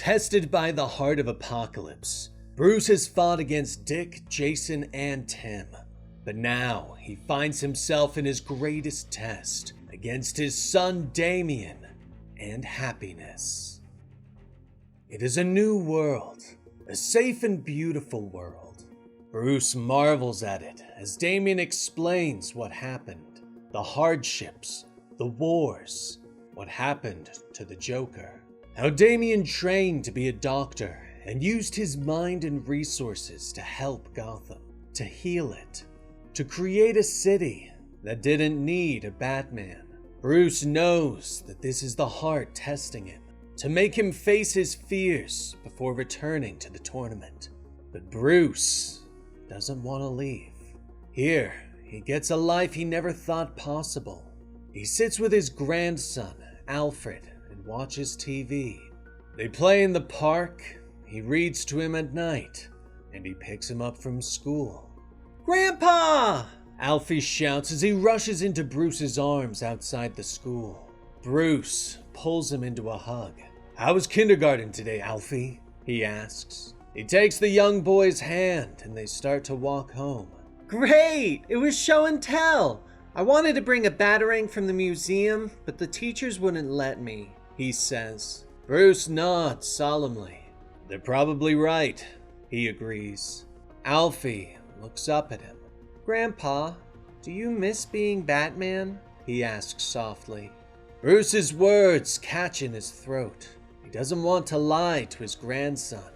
Tested by the heart of apocalypse, Bruce has fought against Dick, Jason, and Tim. But now he finds himself in his greatest test against his son Damian and happiness. It is a new world, a safe and beautiful world. Bruce marvels at it as Damian explains what happened, the hardships, the wars, what happened to the Joker. How Damian trained to be a doctor and used his mind and resources to help Gotham, to heal it, to create a city that didn't need a Batman. Bruce knows that this is the heart testing him, to make him face his fears before returning to the tournament. But Bruce doesn't want to leave. Here, he gets a life he never thought possible. He sits with his grandson, Alfred, and watches TV. They play in the park, he reads to him at night, and he picks him up from school. "Grandpa!" Alfie shouts as he rushes into Bruce's arms outside the school. Bruce pulls him into a hug. "How was kindergarten today, Alfie?" he asks. He takes the young boy's hand and they start to walk home. "Great! It was show and tell. I wanted to bring a batarang from the museum, but the teachers wouldn't let me," he says. Bruce nods solemnly. "They're probably right," he agrees. Alfie looks up at him. "Grandpa, do you miss being Batman?" he asks softly. Bruce's words catch in his throat. He doesn't want to lie to his grandson,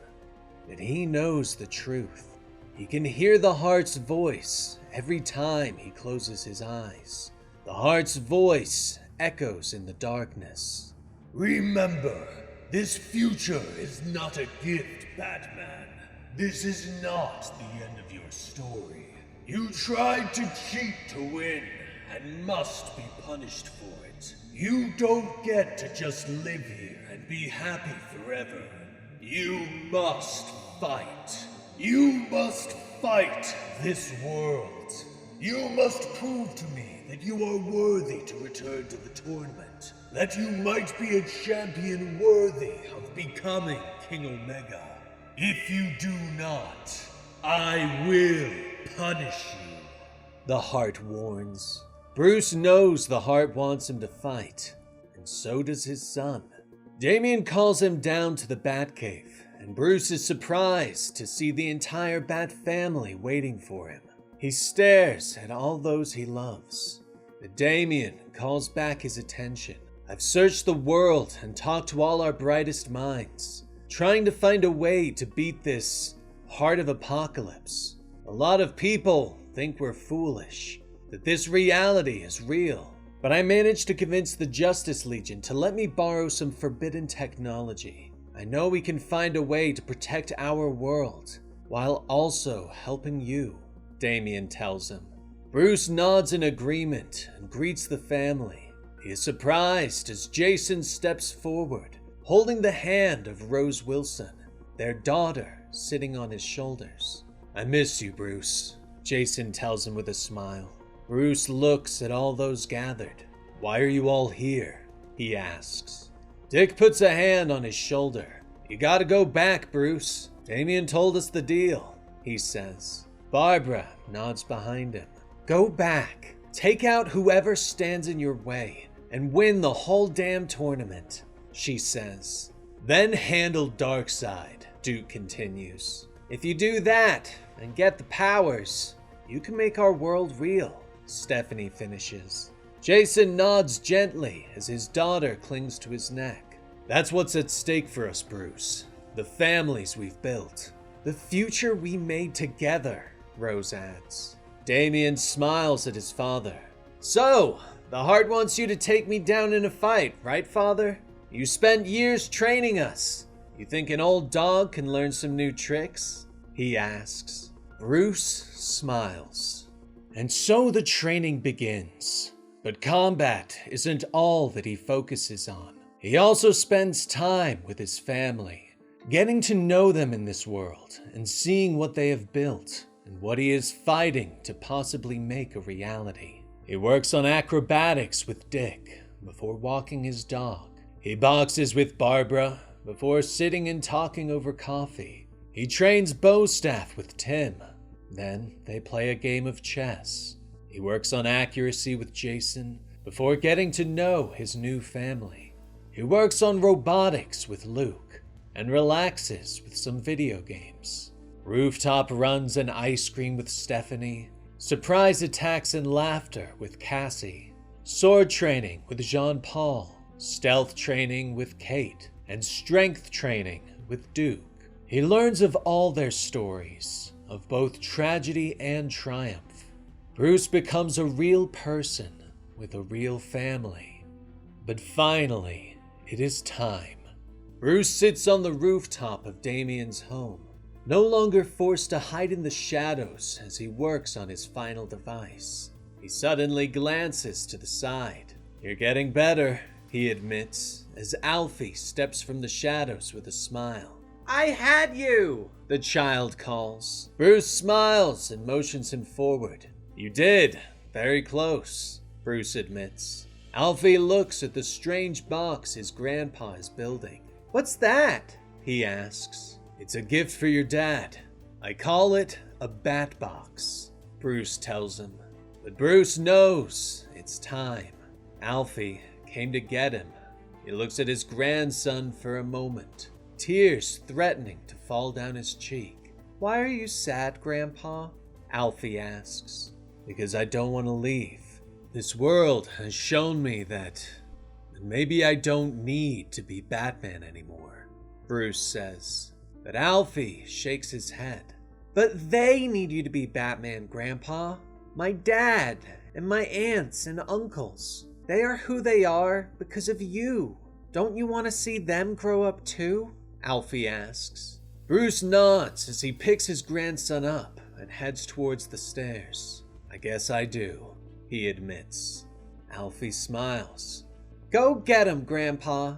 but he knows the truth. He can hear the heart's voice every time he closes his eyes. The heart's voice echoes in the darkness. "Remember, this future is not a gift, Batman. This is not the end of your story. You tried to cheat to win and must be punished for it. You don't get to just live here and be happy forever. You must fight. You must fight this world. You must prove to me that you are worthy to return to the tournament, that you might be a champion worthy of becoming King Omega. If you do not, I will punish you," the heart warns. Bruce knows the heart wants him to fight, and so does his son. Damian calls him down to the Batcave, and Bruce is surprised to see the entire Bat family waiting for him. He stares at all those he loves. But Damian calls back his attention. "I've searched the world and talked to all our brightest minds, trying to find a way to beat this heart of apocalypse. A lot of people think we're foolish, that this reality is real. But I managed to convince the Justice Legion to let me borrow some forbidden technology. I know we can find a way to protect our world, while also helping you," Damian tells him. Bruce nods in agreement and greets the family. He is surprised as Jason steps forward, holding the hand of Rose Wilson, their daughter, sitting on his shoulders. "I miss you, Bruce," Jason tells him with a smile. Bruce looks at all those gathered. "Why are you all here?" he asks. Dick puts a hand on his shoulder. "You gotta go back, Bruce. Damian told us the deal," he says. Barbara nods behind him. "Go back. Take out whoever stands in your way and win the whole damn tournament," she says. "Then handle Darkseid," Duke continues. "If you do that and get the powers, you can make our world real," Stephanie finishes. Jason nods gently as his daughter clings to his neck. "That's what's at stake for us, Bruce. The families we've built. The future we made together," Rose adds. Damian smiles at his father. "So, the heart wants you to take me down in a fight, right, Father? You spent years training us. You think an old dog can learn some new tricks?" he asks. Bruce smiles. And so the training begins. But combat isn't all that he focuses on. He also spends time with his family, getting to know them in this world and seeing what they have built and what he is fighting to possibly make a reality. He works on acrobatics with Dick before walking his dog. He boxes with Barbara, before sitting and talking over coffee. He trains bow staff with Tim. Then they play a game of chess. He works on accuracy with Jason before getting to know his new family. He works on robotics with Luke and relaxes with some video games. Rooftop runs and ice cream with Stephanie. Surprise attacks and laughter with Cassie. Sword training with Jean-Paul. Stealth training with Kate. And strength training with Duke. He learns of all their stories, of both tragedy and triumph. Bruce becomes a real person with a real family. But finally, it is time. Bruce sits on the rooftop of Damian's home, no longer forced to hide in the shadows as he works on his final device. He suddenly glances to the side. "You're getting better," he admits, as Alfie steps from the shadows with a smile. "I had you," the child calls. Bruce smiles and motions him forward. "You did. Very close," Bruce admits. Alfie looks at the strange box his grandpa is building. "What's that?" he asks. "It's a gift for your dad. I call it a bat box," Bruce tells him. But Bruce knows it's time. Alfie came to get him. He looks at his grandson for a moment, tears threatening to fall down his cheek. "Why are you sad, Grandpa?" Alfie asks. "Because I don't want to leave. This world has shown me that maybe I don't need to be Batman anymore," Bruce says. But Alfie shakes his head. "But they need you to be Batman, Grandpa. My dad and my aunts and uncles. They are who they are because of you. Don't you want to see them grow up too?" Alfie asks. Bruce nods as he picks his grandson up and heads towards the stairs. "I guess I do," he admits. Alfie smiles. "Go get him, Grandpa."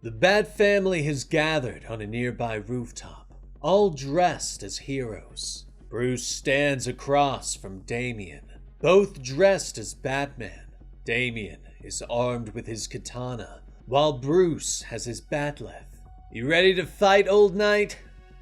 The Bat family has gathered on a nearby rooftop, all dressed as heroes. Bruce stands across from Damian, both dressed as Batman. Damian is armed with his katana, while Bruce has his batleth. "You ready to fight, old knight?"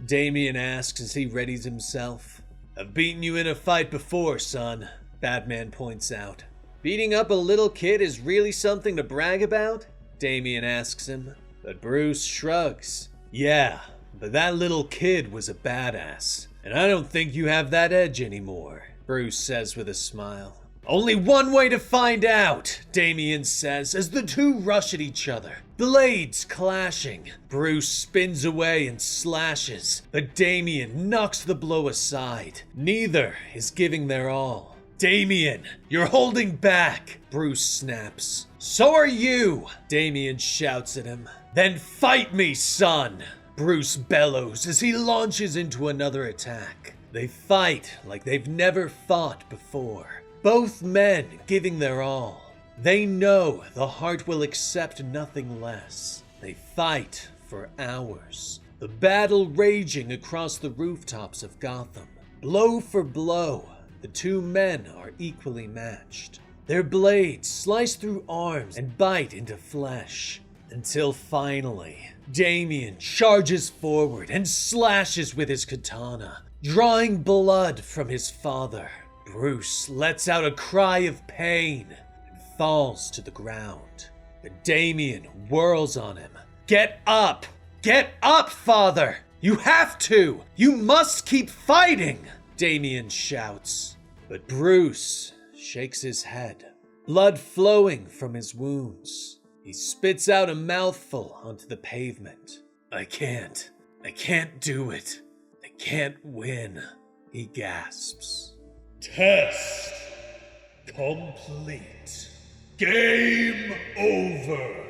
Damian asks as he readies himself. "I've beaten you in a fight before, son," Batman points out. "Beating up a little kid is really something to brag about?" Damian asks him. But Bruce shrugs. "Yeah, but that little kid was a badass, and I don't think you have that edge anymore," Bruce says with a smile. "Only one way to find out," Damian says as the two rush at each other, blades clashing. Bruce spins away and slashes, but Damian knocks the blow aside. Neither is giving their all. "Damian, you're holding back," Bruce snaps. "So are you," Damian shouts at him. "Then fight me, son," Bruce bellows as he launches into another attack. They fight like they've never fought before, both men giving their all. They know the heart will accept nothing less. They fight for hours, the battle raging across the rooftops of Gotham. Blow for blow, the two men are equally matched. Their blades slice through arms and bite into flesh, until finally, Damian charges forward and slashes with his katana, drawing blood from his father. Bruce lets out a cry of pain and falls to the ground. But Damian whirls on him. "Get up! Get up, father! You have to! You must keep fighting!" Damian shouts. But Bruce shakes his head, blood flowing from his wounds. He spits out a mouthful onto the pavement. I can't do it. I can't win," he gasps. Test complete. Game over.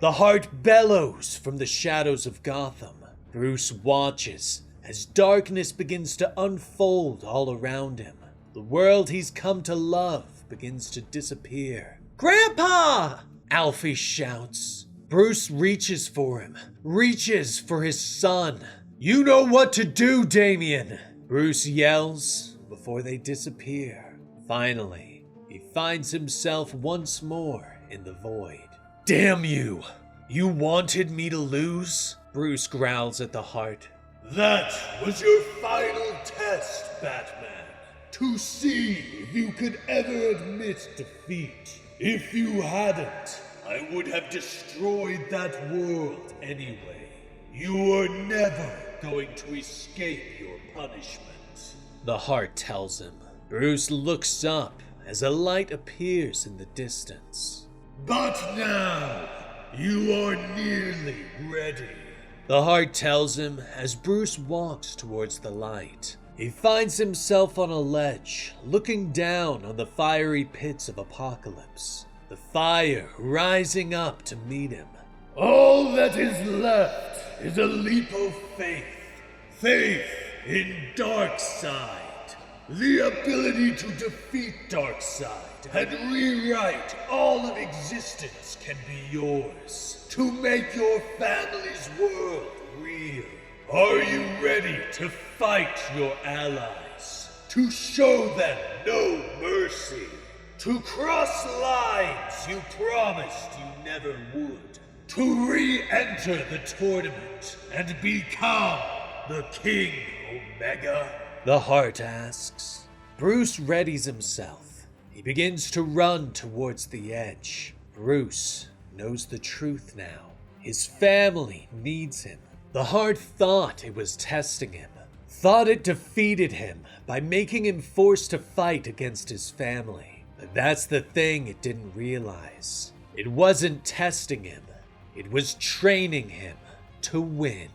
The heart bellows from the shadows of Gotham. Bruce watches as darkness begins to unfold all around him. The world he's come to love begins to disappear. "Grandpa!" Alfie shouts. Bruce reaches for him, reaches for his son. "You know what to do, Damian!" Bruce yells before they disappear. Finally, he finds himself once more in the void. "Damn you! You wanted me to lose? Bruce growls at the Heart. That was your final test, Batman. To see if you could ever admit defeat. If you hadn't, I would have destroyed that world anyway. You are never going to escape your punishment. The Heart tells him. Bruce looks up as a light appears in the distance. But now, you are nearly ready. The Heart tells him as Bruce walks towards the light. He finds himself on a ledge, looking down on the fiery pits of Apocalypse. The fire rising up to meet him. All that is left is a leap of faith. Faith in Darkseid. The ability to defeat Darkseid and rewrite all of existence can be yours. To make your family's world real. Are you ready to fight your allies? To show them no mercy? To cross lines you promised you never would? To re-enter the tournament and become the King Omega? The Heart asks. Bruce readies himself. He begins to run towards the edge. Bruce knows the truth now. His family needs him. The Heart thought it was testing him. Thought it defeated him by making him forced to fight against his family. But that's the thing it didn't realize. It wasn't testing him. It was training him to win.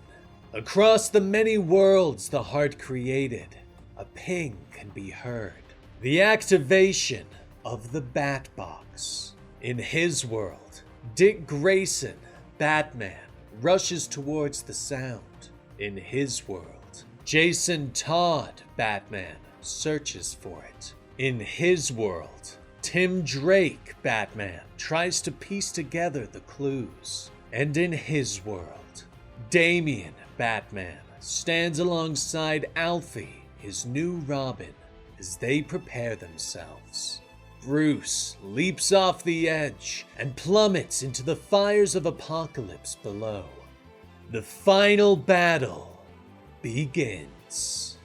Across the many worlds the Heart created, a ping can be heard. The activation of the Bat Box. In his world, Dick Grayson, Batman, rushes towards the sound. In his world, Jason Todd, Batman, searches for it. In his world, Tim Drake, Batman, tries to piece together the clues. And in his world, Damian, Batman, stands alongside Alfie, his new Robin, as they prepare themselves. Bruce leaps off the edge and plummets into the fires of Apocalypse below. The final battle begins.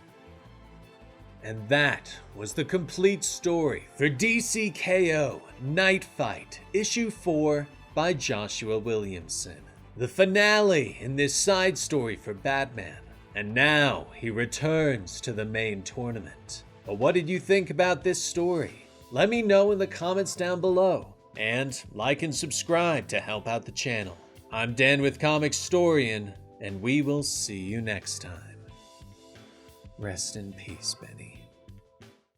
And that was the complete story for dcko Knightfight Issue 4 by Joshua Williamson. The finale in this side story for Batman. And now he returns to the main tournament. But what did you think about this story? Let me know in the comments down below. And like and subscribe to help out the channel. I'm Dan with Comicstorian, and we will see you next time. Rest in peace, Benny.